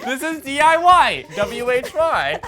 This is D.I.Why, W-H-Y,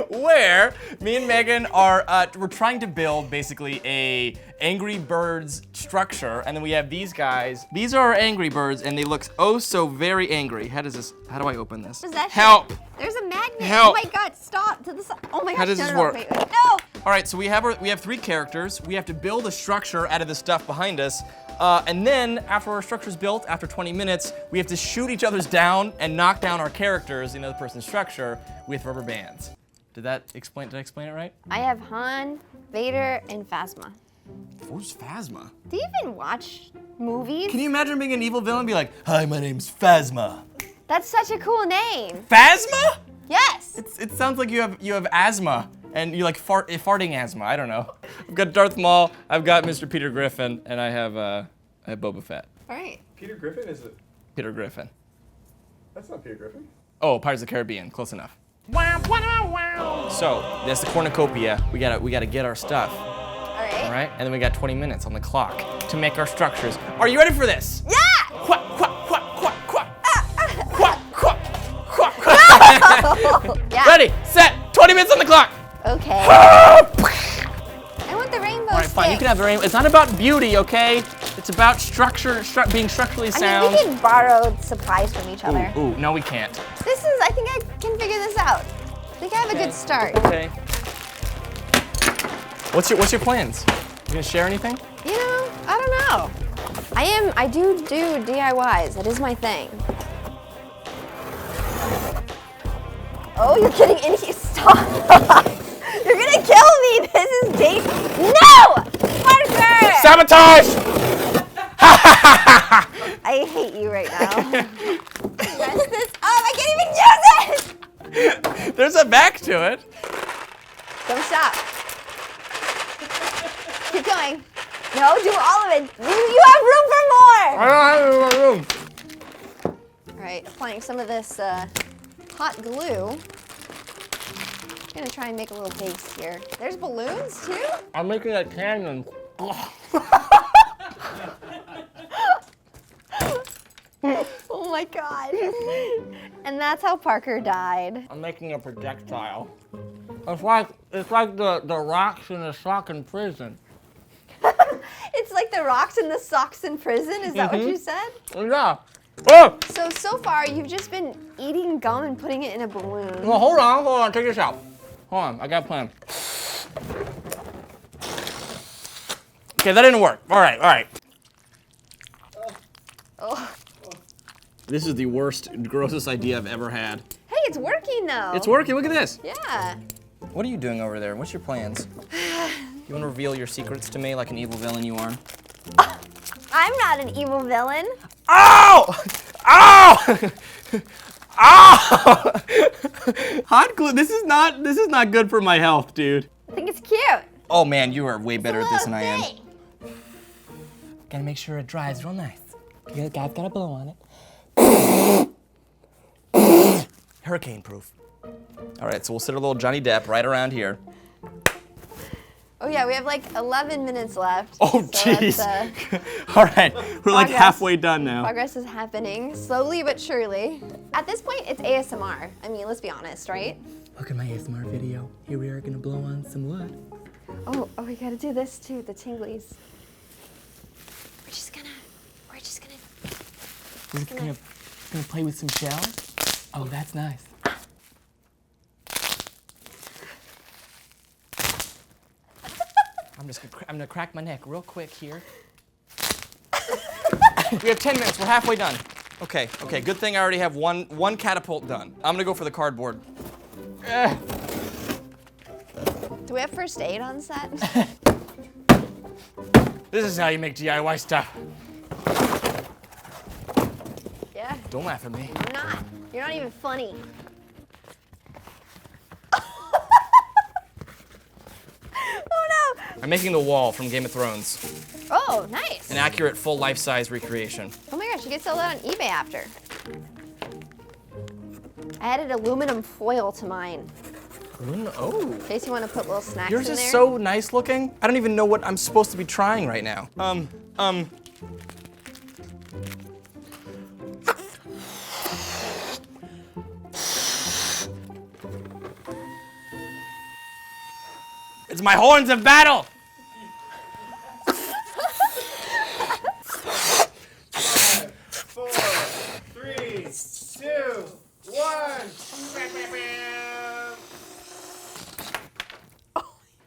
where me and Megan are, we're trying to build basically a Angry Birds structure, and then we have these guys. These are our Angry Birds, and they look oh so very angry. How do I open this? What is that? Help! Shit? There's a magnet. Help! Oh my god, stop to the side. Oh my gosh, How does this no, work? Wait. No! All right, so we have 3 characters. We have to build a structure out of the stuff behind us. And then after our structure's built, after 20 minutes, we have to shoot each other's down and knock down our characters in the other person's structure with rubber bands. Did I explain it right? I have Han, Vader, and Phasma. Who's Phasma? Do you even watch movies? Can you imagine being an evil villain and be like, hi, my name's Phasma? That's such a cool name. Phasma? Yes. It sounds like you have asthma and you like farting asthma. I don't know. I've got Darth Maul. I've got Mr. Peter Griffin, and I have Boba Fett. All right. Peter Griffin is it? Peter Griffin. That's not Peter Griffin. Oh, Pirates of the Caribbean. Close enough. So that's the cornucopia. We gotta get our stuff. All right. All right, and then we got 20 minutes on the clock to make our structures. Are you ready for this? Yeah. Quack, quack, quack, quack, quack. Quack, quack, quack, quack. Yeah. Ready, set, 20 minutes on the clock. Okay. I want the rainbow. All right, fine. You can have the rainbow. It's not about beauty, okay? It's about structure, being structurally sound. I mean, we can borrow supplies from each other. Ooh, no, we can't. I think I can figure this out. I think I have a good start. Okay. What's your plans? You gonna share anything? You know, I don't know. I do DIYs. That is my thing. Oh, you're getting in here. Stop. You're gonna kill me. This is dangerous. No! Parker! Sabotage! I hate you right now. Mess this up. I can't even use it! There's a back to it. Don't stop. Keep going. No, do all of it. You have room for more. I don't have any more room. All right, applying some of this hot glue. I'm gonna try and make a little base here. There's balloons too? I'm making a canyon. Oh my god. And that's how Parker died. I'm making a projectile. It's like the rocks in the sock in prison. It's like the rocks and the socks in prison, is that what you said? Yeah. Oh! So far you've just been eating gum and putting it in a balloon. Well, hold on, check this out. Hold on, I got a plan. Okay, that didn't work. All right. Oh. This is the worst, grossest idea I've ever had. Hey, it's working though. It's working, look at this. Yeah. What are you doing over there? What's your plans? You want to reveal your secrets to me like an evil villain you are? I'm not an evil villain. Ow! Ow! Ow! Hot glue, this is not good for my health, dude. I think it's cute. Oh man, you are way better at this than I am. Thing. Gotta make sure it dries real nice. You guys gotta blow on it. Hurricane proof. All right, so we'll sit a little Johnny Depp right around here. Oh yeah, we have like 11 minutes left. Oh so jeez. All right, we're like progress. halfway done now. Progress is happening, slowly but surely. At this point, it's ASMR. I mean, let's be honest, right? Look at my ASMR video. Here we are gonna blow on some wood. Oh, we gotta do this too, the tinglies. We're just Gonna play with some shells? Oh, that's nice. I'm gonna crack my neck real quick here. We have 10 minutes, we're halfway done. Okay, good thing I already have one catapult done. I'm gonna go for the cardboard. Do we have first aid on set? This is how you make DIY stuff. Yeah. Don't laugh at me. I'm not. You're not even funny. Oh no! I'm making the wall from Game of Thrones. Oh, nice. An accurate full life-size recreation. Oh my gosh, you can sell that on eBay after. I added aluminum foil to mine. Oh. In case you want to put little snacks Yours in is there. so nice looking. I don't even know what I'm supposed to be trying right now. It's my horns of battle. 5, 4, 3, 2, 1.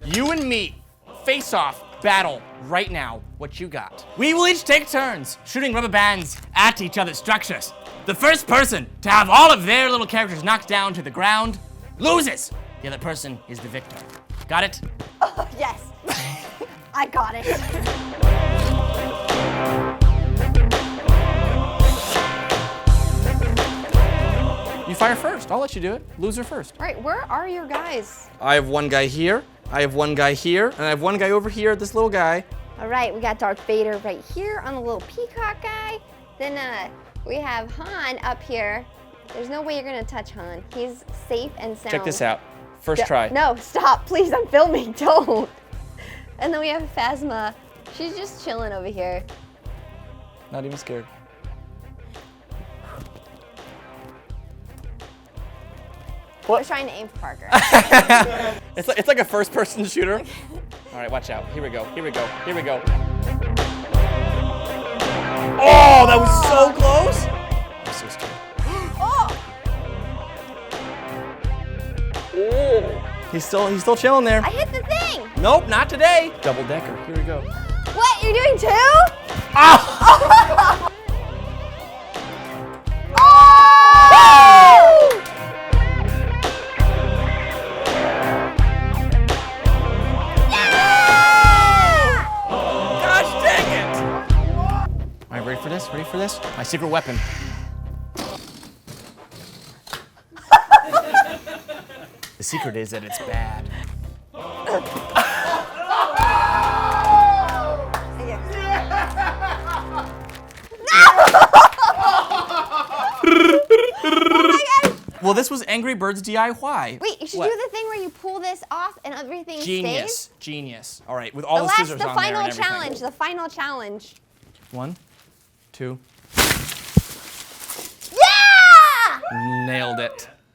You and me, face off, battle, right now. What you got? We will each take turns shooting rubber bands at each other's structures. The first person to have all of their little characters knocked down to the ground loses. The other person is the victor. Got it? Oh, yes. I got it. You fire first. I'll let you do it. Loser first. All right, where are your guys? I have one guy here. I have one guy here, and I have one guy over here, this little guy. All right, we got Darth Vader right here on the little peacock guy. Then we have Han up here. There's no way you're gonna touch Han. He's safe and sound. Check this out. First try. No, stop, please, I'm filming, don't. And then we have Phasma. She's just chilling over here. Not even scared. I was trying to aim for Parker. It's like a first-person shooter. All right, watch out. Here we go. Here we go. Here we go. Oh, that was so close. I'm so scared. Oh! He's still chilling there. I hit the thing! Nope, not today. Double decker. Here we go. What, you're doing two? Ah! Ready for this? My secret weapon. The secret is that it's bad. Well, this was Angry Birds D.I.Why. Wait, you should What? do the thing where you pull this off and everything Genius. stays. Genius. All right, with all the scissors The on there and final everything. challenge, the final challenge. 1, 2. Yeah! Nailed it.